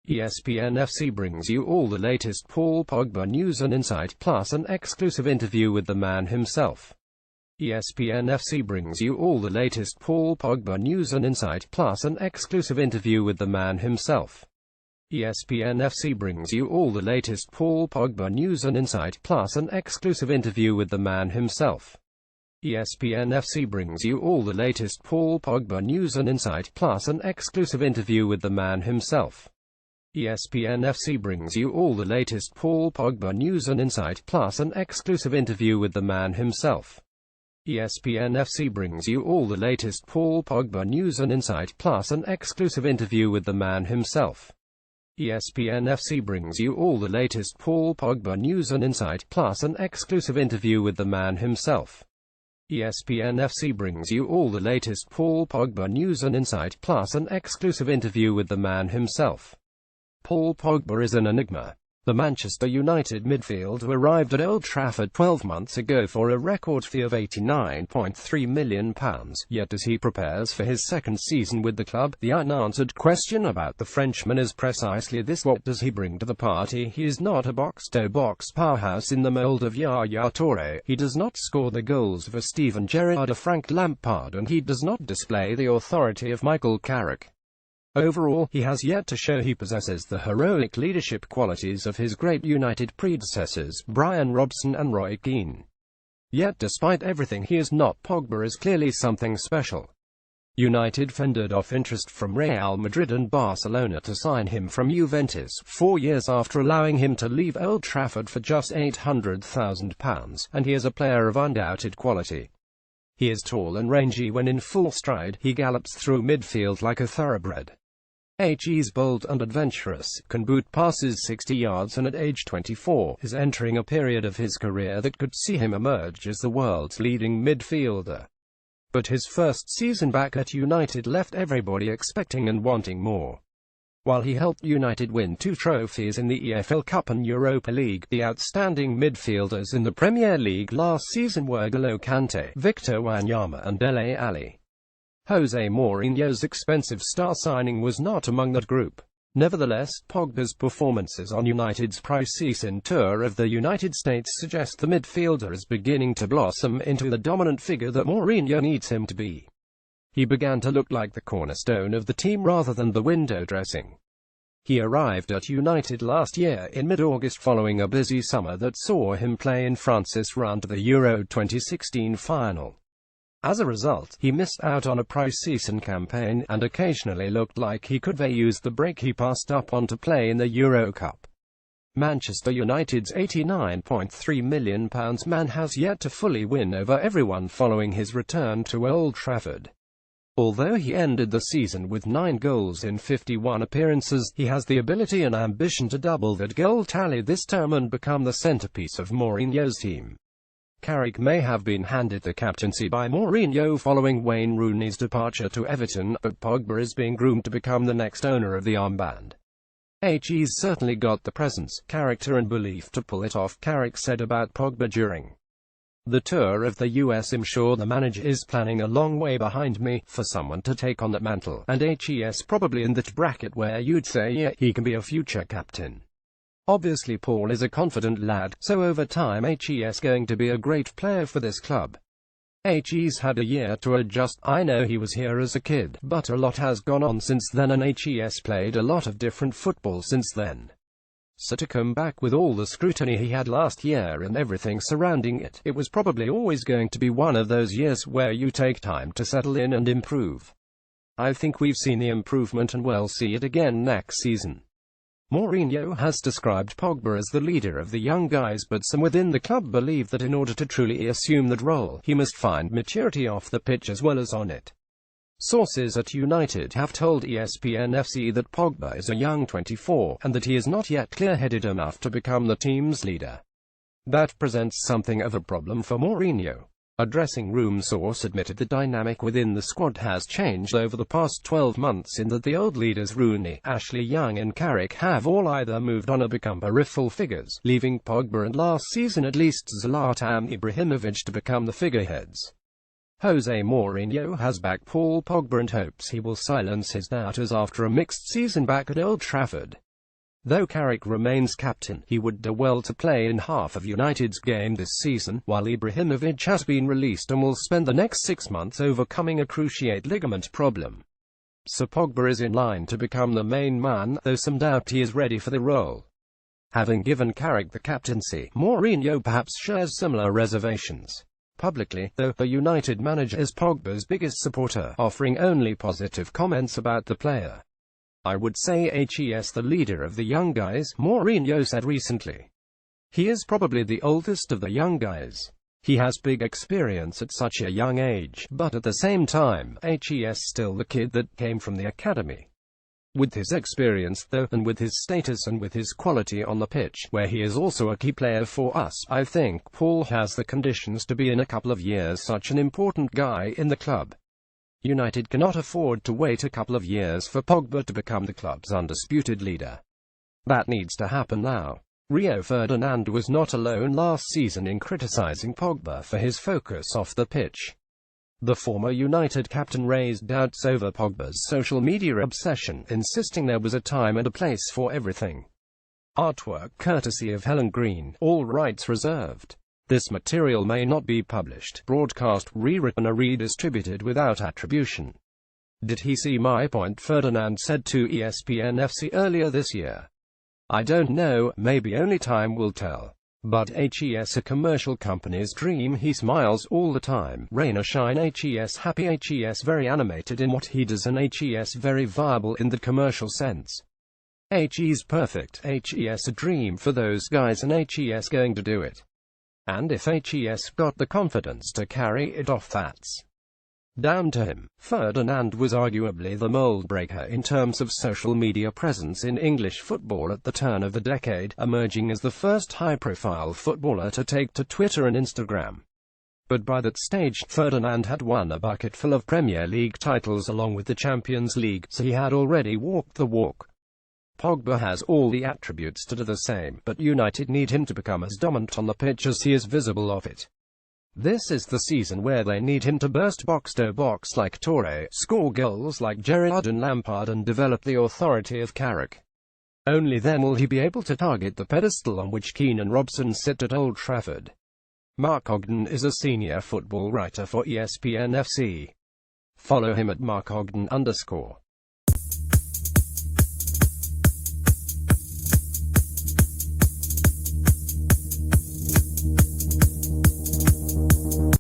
ESPN FC brings you all the latest Paul Pogba news and insight, plus an exclusive interview with the man himself. ESPN FC brings you all the latest Paul Pogba news and insight, plus an exclusive interview with the man himself. ESPN FC brings you all the latest Paul Pogba news and insight, plus an exclusive interview with the man himself. ESPN FC brings you all the latest Paul Pogba news and insight, plus an exclusive interview with the man himself. ESPN FC brings you all the latest Paul Pogba news and insight, plus an exclusive interview with the man himself. ESPN FC brings you all the latest Paul Pogba news and insight, plus an exclusive interview with the man himself. ESPN FC brings you all the latest Paul Pogba news and insight, plus an exclusive interview with the man himself. ESPN FC brings you all the latest Paul Pogba news and insight, plus an exclusive interview with the man himself. Paul Pogba is an enigma. The Manchester United midfielder arrived at Old Trafford 12 months ago for a record fee of £89.3 million, yet as he prepares for his second season with the club, the unanswered question about the Frenchman is precisely this: what does he bring to the party? He is not a box-to-box powerhouse in the mould of Yaya Touré, he does not score the goals of a Steven Gerrard or Frank Lampard, and he does not display the authority of Michael Carrick. Overall, he has yet to show he possesses the heroic leadership qualities of his great United predecessors, Brian Robson and Roy Keane. Yet despite everything, he is not. Pogba is clearly something special. United fended off interest from Real Madrid and Barcelona to sign him from Juventus 4 years after allowing him to leave Old Trafford for just £800,000, and he is a player of undoubted quality. He is tall and rangy. When in full stride, he gallops through midfield like a thoroughbred. He's bold and adventurous, can boot passes 60 yards, and at age 24, is entering a period of his career that could see him emerge as the world's leading midfielder. But his first season back at United left everybody expecting and wanting more. While he helped United win 2 trophies in the EFL Cup and Europa League, the outstanding midfielders in the Premier League last season were N'Golo Kante, Victor Wanyama and Dele Alli. Jose Mourinho's expensive star signing was not among that group. Nevertheless, Pogba's performances on United's pre-season tour of the United States suggest the midfielder is beginning to blossom into the dominant figure that Mourinho needs him to be. He began to look like the cornerstone of the team rather than the window dressing. He arrived at United last year in mid-August following a busy summer that saw him play in France's run to the Euro 2016 final. As a result, he missed out on a pre-season campaign, and occasionally looked like he could use the break he passed up on to play in the Euro Cup. Manchester United's £89.3 million man has yet to fully win over everyone following his return to Old Trafford. Although he ended the season with 9 goals in 51 appearances, he has the ability and ambition to double that goal tally this term and become the centerpiece of Mourinho's team. Carrick may have been handed the captaincy by Mourinho following Wayne Rooney's departure to Everton, but Pogba is being groomed to become the next owner of the armband. He's certainly got the presence, character and belief to pull it off, Carrick said about Pogba during the tour of the US. I'm sure the manager is planning a long way behind me for someone to take on that mantle, and HES probably in that bracket where you'd say, yeah, he can be a future captain. Obviously Paul is a confident lad, so over time HES going to be a great player for this club. HE's had a year to adjust. I know he was here as a kid, but a lot has gone on since then, and HES played a lot of different football since then. So to come back with all the scrutiny he had last year and everything surrounding it, it was probably always going to be one of those years where you take time to settle in and improve. I think we've seen the improvement and we'll see it again next season. Mourinho has described Pogba as the leader of the young guys, but some within the club believe that in order to truly assume that role, he must find maturity off the pitch as well as on it. Sources at United have told ESPN FC that Pogba is a young 24, and that he is not yet clear-headed enough to become the team's leader. That presents something of a problem for Mourinho. A dressing room source admitted the dynamic within the squad has changed over the past 12 months in that the old leaders Rooney, Ashley Young and Carrick have all either moved on or become peripheral figures, leaving Pogba and last season at least Zlatan Ibrahimovic to become the figureheads. Jose Mourinho has backed Paul Pogba and hopes he will silence his doubters after a mixed season back at Old Trafford. Though Carrick remains captain, he would do well to play in half of United's game this season, while Ibrahimovic has been released and will spend the next 6 months overcoming a cruciate ligament problem. So Pogba is in line to become the main man, though some doubt he is ready for the role. Having given Carrick the captaincy, Mourinho perhaps shares similar reservations. Publicly, though, the United manager is Pogba's biggest supporter, offering only positive comments about the player. "I would say he's the leader of the young guys," Mourinho said recently. "He is probably the oldest of the young guys. He has big experience at such a young age, but at the same time, he's still the kid that came from the academy." With his experience, though, and with his status and with his quality on the pitch, where he is also a key player for us, I think Paul has the conditions to be in a couple of years such an important guy in the club. United cannot afford to wait a couple of years for Pogba to become the club's undisputed leader. That needs to happen now. Rio Ferdinand was not alone last season in criticizing Pogba for his focus off the pitch. The former United captain raised doubts over Pogba's social media obsession, insisting there was a time and a place for everything. Artwork courtesy of Helen Green, all rights reserved. This material may not be published, broadcast, rewritten or redistributed without attribution. "Did he see my point?" Ferdinand said to ESPN FC earlier this year. "I don't know, maybe only time will tell. But he's a commercial company's dream. He smiles all the time, rain or shine. He's happy. He's very animated in what he does, and he's very viable in the commercial sense. He's perfect. He's a dream for those guys, and he's going to do it. And if he's got the confidence to carry it off, that's down to him." Ferdinand was arguably the mold breaker in terms of social media presence in English football at the turn of the decade, emerging as the first high-profile footballer to take to Twitter and Instagram. But by that stage, Ferdinand had won a bucketful of Premier League titles along with the Champions League, so he had already walked the walk. Pogba has all the attributes to do the same, but United need him to become as dominant on the pitch as he is visible off it. This is the season where they need him to burst box-to-box like Toure, score goals like Gerrard and Lampard, and develop the authority of Carrick. Only then will he be able to target the pedestal on which Keane and Robson sit at Old Trafford. Mark Ogden is a senior football writer for ESPN FC. Follow him at @MarkOgden_.